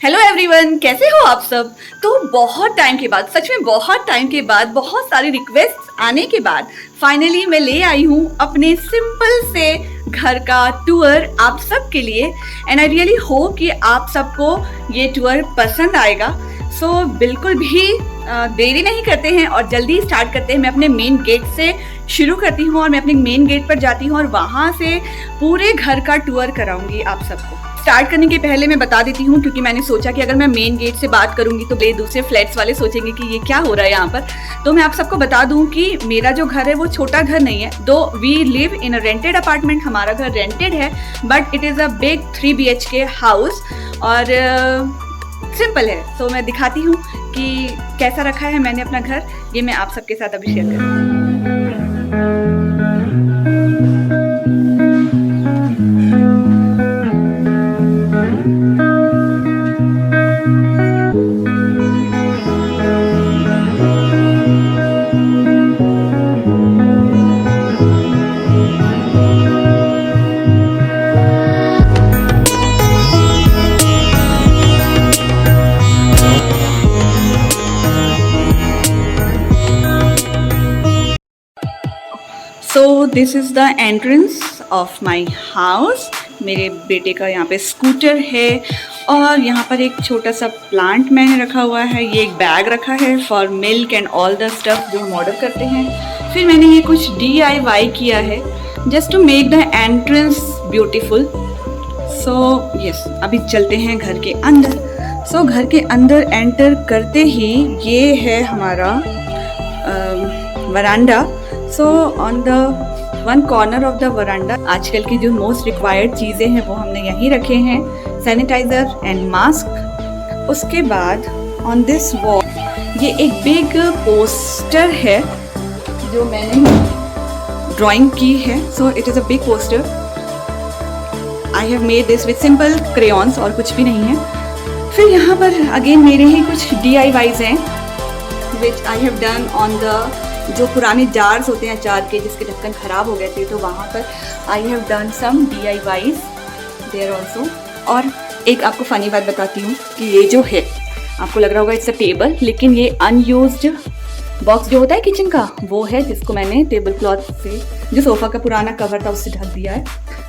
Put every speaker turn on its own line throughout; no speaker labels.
Hello everyone, कैसे हो आप सब। तो बहुत टाइम के बाद, सच में बहुत टाइम के बाद, बहुत सारी रिक्वेस्ट आने के बाद फाइनली मैं ले आई हूँ अपने सिंपल से घर का टूर आप सब के लिए। एंड आई रियली होप कि आप सबको ये टूर पसंद आएगा। सो बिल्कुल भी देरी नहीं करते हैं और जल्दी स्टार्ट करते हैं। मैं अपने मेन गेट से शुरू करती हूँ और मैं अपने मेन गेट पर जाती हूँ और वहाँ से पूरे घर का टूर कराऊंगी आप सबको। स्टार्ट करने के पहले मैं बता देती हूँ, क्योंकि मैंने सोचा कि अगर मैं मेन गेट से बात करूंगी तो दूसरे फ्लैट्स वाले सोचेंगे कि ये क्या हो रहा है यहाँ पर। तो मैं आप सबको बता दूँ कि मेरा जो घर है वो छोटा घर नहीं है। Though we live in a rented apartment, हमारा घर रेंटेड है, but it is a big 3 BHK house और सिंपल है। तो मैं दिखाती हूँ कि कैसा रखा है मैंने अपना घर। ये मैं आप सबके साथ अभी शेयर करूँगी। सो this is the entrance of my house. मेरे बेटे का यहाँ पे स्कूटर है और यहाँ पर एक छोटा सा प्लांट मैंने रखा हुआ है। ये एक बैग रखा है for milk and all the stuff जो हम ऑर्डर करते हैं। फिर मैंने ये कुछ DIY किया है just to make the entrance beautiful. So yes, अभी चलते हैं घर के अंदर। सो घर के अंदर एंटर करते ही ये है हमारा वरांडा। So on the one corner of the veranda आजकल की जो मोस्ट रिक्वायर्ड चीज़ें हैं वो हमने यहीं रखे हैं, सैनिटाइज़र एंड मास्क। उसके बाद ऑन दिस वॉल ये एक बिग पोस्टर है जो मैंने ड्राइंग की है। So it is a big poster. I have made this with simple crayons और कुछ भी नहीं है। फिर यहाँ पर अगेन मेरे ही कुछ DIYs हैं which I have done on the जो पुराने जार्स होते हैं अचार के जिसके ढक्कन ख़राब हो गए थे, तो वहाँ पर I have done some DIYs there also. और एक आपको फ़नी बात बताती हूँ कि ये जो है आपको लग रहा होगा इट्स अ टेबल, लेकिन ये अनयूज्ड बॉक्स जो होता है किचन का वो है, जिसको मैंने टेबल क्लॉथ से जो सोफ़ा का पुराना कवर था उससे ढक दिया है।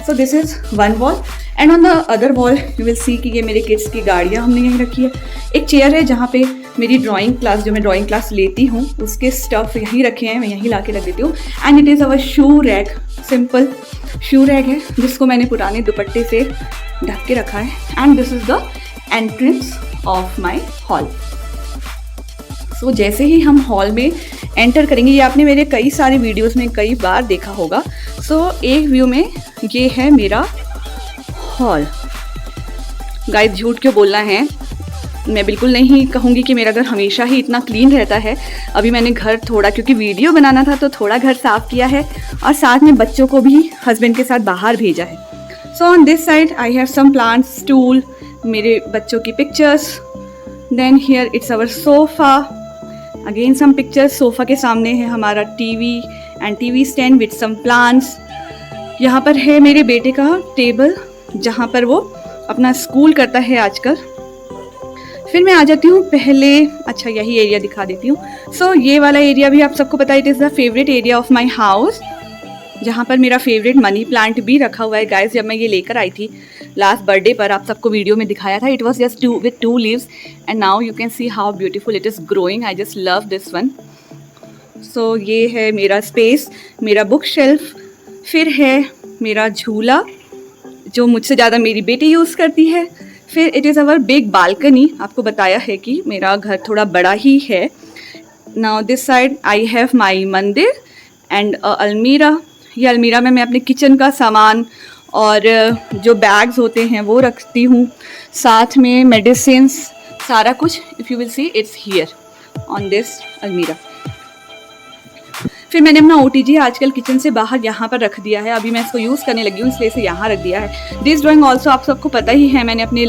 सो this is one wall and on the other wall you will see कि ये मेरे किड्स की गाड़ियाँ हमने यहीं रखी है। एक चेयर है जहाँ पे मेरी ड्राइंग क्लास, जो मैं ड्राइंग क्लास लेती हूँ उसके स्टफ़ यहीं रखे हैं, मैं यहीं ला के रख देती हूँ। And it is our shoe rack, simple shoe rack है जिसको मैंने पुराने दुपट्टे से ढक के रखा है। And this is the entrance of my hall. So जैसे ही हम हॉल में एंटर करेंगे, ये आपने मेरे कई सारे वीडियोस में कई बार देखा होगा। सो एक व्यू में ये है मेरा हॉल। गाइस झूठ क्यों बोलना है, मैं बिल्कुल नहीं कहूँगी कि मेरा घर हमेशा ही इतना क्लीन रहता है। अभी मैंने घर थोड़ा, क्योंकि वीडियो बनाना था तो थोड़ा घर साफ़ किया है और साथ में बच्चों को भी हस्बैंड के साथ बाहर भेजा है। So on this side I have some plants, stool, मेरे बच्चों की pictures. Then here it's our sofa, again some pictures. Sofa के सामने है हमारा TV and TV stand with some plants. यहाँ पर है मेरे बेटे का टेबल जहाँ पर वो अपना स्कूल करता है आजकल। फिर मैं आ जाती हूँ पहले, अच्छा यही एरिया दिखा देती हूँ। सो ये वाला एरिया भी आप सबको पता है, it is the favourite area of my house, जहाँ पर मेरा फेवरेट मनी प्लांट भी रखा हुआ है। गाइस जब मैं ये लेकर आई थी लास्ट बर्थडे पर, आप सबको वीडियो में दिखाया था, it was just with 2 leaves and now you can see how beautiful it is growing. I just love this one. So ये है मेरा स्पेस, मेरा बुक शेल्फ। फिर है मेरा झूला जो मुझसे ज़्यादा मेरी बेटी यूज़ करती है। फिर it is our big balcony, आपको बताया है कि मेरा घर थोड़ा बड़ा ही है। Now this side I have my मंदिर एंड अलमीरा। ये अलमीरा में मैं अपने किचन का सामान और जो बैग्स होते हैं वो रखती हूँ, साथ में मेडिसिन्स, सारा कुछ। If you will see it's here on this अलमीरा। फिर मैंने अपना OTG आजकल किचन से बाहर यहाँ पर रख दिया है। अभी मैं इसको यूज़ करने लगी हूँ इसलिए इसे यहाँ रख दिया है। दिस ड्राइंग ऑल्सो आप सबको पता ही है, मैंने अपने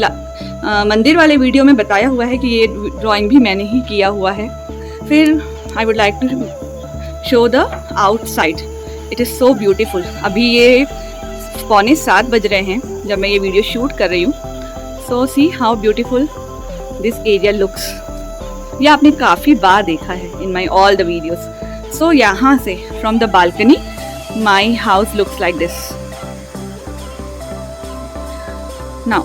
मंदिर वाले वीडियो में बताया हुआ है कि ये ड्राइंग भी मैंने ही किया हुआ है। फिर I would like to show the outside, it is so beautiful. अभी ये 6:45 बज रहे हैं जब मैं ये वीडियो शूट कर रही हूँ। So see how beautiful this area looks, ये आपने काफ़ी बार देखा है in my all the videos. So यहाँ से from the balcony my house looks like this. Now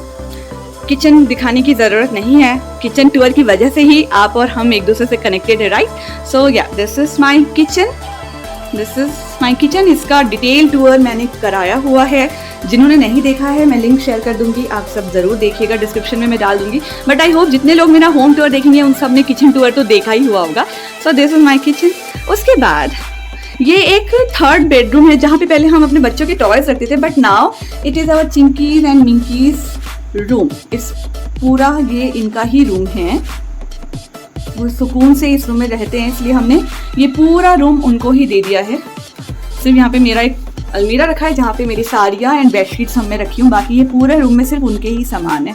kitchen दिखाने की ज़रूरत नहीं है, किचन टूर की वजह से ही आप और हम एक दूसरे से कनेक्टेड है, राइट? सो या this is my kitchen, this is my kitchen. इसका डिटेल टूर मैंने कराया हुआ है, जिन्होंने नहीं देखा है मैं लिंक शेयर कर दूंगी, आप सब ज़रूर देखिएगा, डिस्क्रिप्शन में मैं डाल दूंगी। बट आई होप जितने लोग मेरा होम टूर देखेंगे उन सब ने किचन टूर तो देखा ही हुआ होगा। सो दिस इज़ माई किचन। उसके बाद ये एक थर्ड बेडरूम है जहाँ पे पहले हम अपने बच्चों के टॉयज रखते थे, but now it is our Chinki's and Minki's room. इस पूरा ये इनका ही रूम है, वो सुकून से इस रूम में रहते हैं, इसलिए हमने ये पूरा रूम उनको ही दे दिया है। सिर्फ यहाँ पे मेरा एक अलमीरा रखा है जहाँ पे मेरी साड़ियाँ एंड बेडशीट्स हम मैं रखी हूँ, बाकी ये पूरे रूम में सिर्फ उनके ही सामान है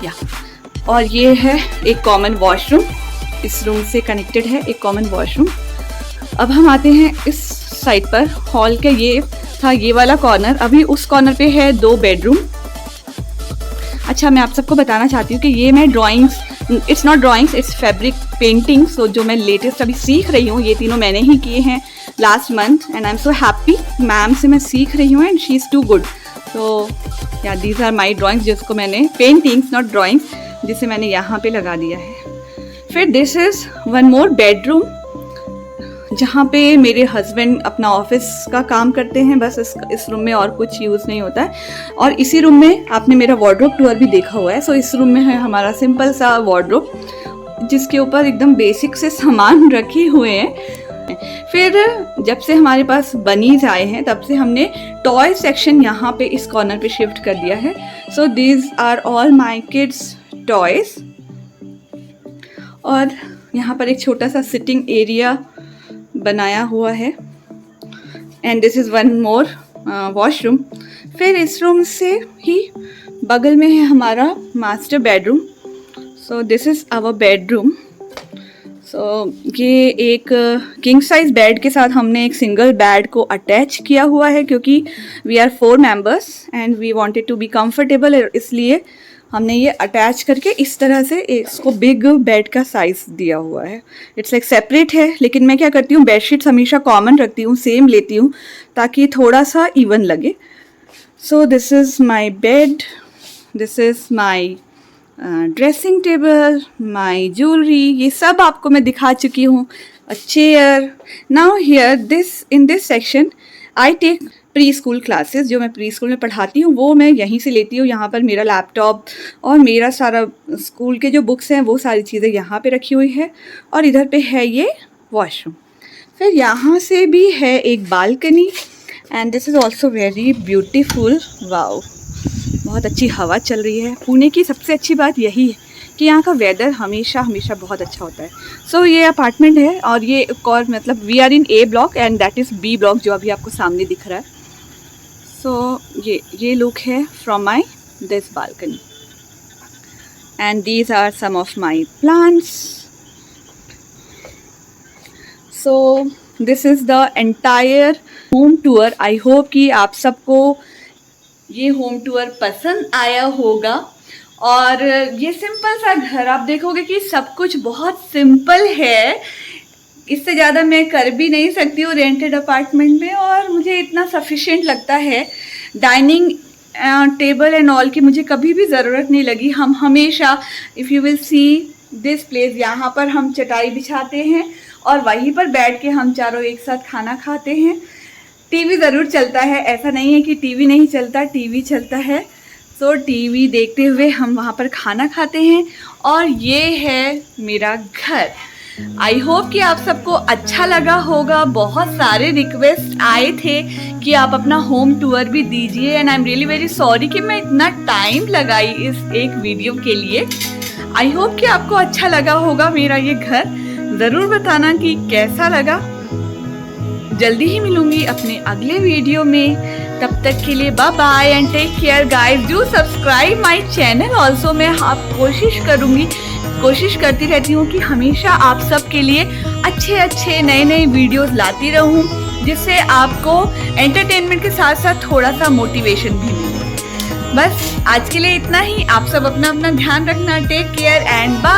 या। और ये है एक कॉमन वॉशरूम, इस रूम से कनेक्टेड है एक कॉमन वॉशरूम। अब हम आते हैं इस साइड पर, हॉल के ये था ये वाला कॉर्नर, अभी उस कॉर्नर पे है 2 बेडरूम। अच्छा, मैं आप सबको बताना चाहती हूँ कि ये मैं drawings, it's not drawings, it's fabric painting. So जो मैं लेटेस्ट अभी सीख रही हूँ, ये तीनों मैंने ही किए हैं last month and I am so happy. Ma'am से मैं सीख रही हूँ and she is too good. So yeah these are my drawings, जिसको मैंने पेंटिंग्स नॉट ड्राइंग्स, जिसे मैंने यहाँ पे लगा दिया है। फिर this is one more bedroom जहाँ पे मेरे हस्बैंड अपना ऑफिस का काम करते हैं, बस इस रूम में और कुछ यूज़ नहीं होता है। और इसी रूम में आपने मेरा वार्डरोब टूर भी देखा हुआ है। सो इस रूम में है हमारा सिंपल सा वार्डरोब, जिसके ऊपर एकदम बेसिक से सामान रखे हुए हैं। फिर जब से हमारे पास बनीज आए हैं तब से हमने टॉय सेक्शन यहाँ पे इस कॉर्नर पे शिफ्ट कर दिया है। So these are all my kids toys. और यहाँ पर एक छोटा सा सिटिंग एरिया बनाया हुआ है and this is one more washroom. फिर इस रूम से ही बगल में है हमारा master bedroom. So this is our bedroom. So ये एक किंग साइज बेड के साथ हमने एक सिंगल बेड को अटैच किया हुआ है, क्योंकि we are 4 members and we wanted to be comfortable, इसलिए हमने ये अटैच करके इस तरह से इसको बिग बेड का साइज़ दिया हुआ है। इट्स लाइक सेपरेट है, लेकिन मैं क्या करती हूँ, बेडशीट्स हमेशा कॉमन रखती हूँ, सेम लेती हूँ ताकि थोड़ा सा इवन लगे। So this is my bed, this is my dressing table, my jewellery, ये सब आपको मैं दिखा चुकी हूँ। Uh chair. Now here in this section I take pre school classes. जो मैं प्री स्कूल में पढ़ाती हूँ वो मैं यहीं से लेती हूँ। यहाँ पर मेरा लैपटॉप और मेरा सारा स्कूल के जो बुक्स हैं वो सारी चीज़ें यहाँ पे रखी हुई है। और इधर पे है ये वॉशरूम। फिर यहाँ से भी है एक balcony and this is also very beautiful. Wow, बहुत अच्छी हवा चल रही है। पुणे की सबसे अच्छी बात यही है कि यहाँ का वेदर हमेशा हमेशा बहुत अच्छा होता है। सो ये अपार्टमेंट है और ये एक और मतलब we are in a block and that is B block, जो अभी आपको सामने दिख रहा है। सो ये लुक है from my this balcony and these are some of my plants. So this is the entire home tour. I hope कि आप सबको ये होम टूर पसंद आया होगा। और ये सिंपल सा घर, आप देखोगे कि सब कुछ बहुत सिंपल है, इससे ज़्यादा मैं कर भी नहीं सकती हूँ रेंटेड अपार्टमेंट में, और मुझे इतना सफिशिएंट लगता है। डाइनिंग टेबल एंड ऑल की मुझे कभी भी ज़रूरत नहीं लगी। हम हमेशा, if you will see this place, यहाँ पर हम चटाई बिछाते हैं और वहीं पर बैठ के हम चारों एक साथ खाना खाते हैं। टीवी ज़रूर चलता है, ऐसा नहीं है कि टीवी नहीं चलता, टीवी चलता है। सो टीवी देखते हुए हम वहाँ पर खाना खाते हैं। और ये है मेरा घर। आई होप कि आप सबको अच्छा लगा होगा। बहुत सारे रिक्वेस्ट आए थे कि आप अपना होम टूर भी दीजिए and I am really very sorry कि मैं इतना टाइम लगाई इस एक वीडियो के लिए। आई होप कि आपको अच्छा लगा होगा मेरा ये घर। ज़रूर बताना कि कैसा लगा। जल्दी ही मिलूंगी अपने अगले वीडियो में। तब तक के लिए bye bye and take care guys. Do subscribe my channel also. मैं कोशिश करती रहती हूँ कि हमेशा आप सब के लिए अच्छे नए वीडियोस लाती रहूँ, जिससे आपको एंटरटेनमेंट के साथ साथ थोड़ा सा मोटिवेशन भी मिले। बस आज के लिए इतना ही। आप सब अपना अपना ध्यान रखना। Take care and bye.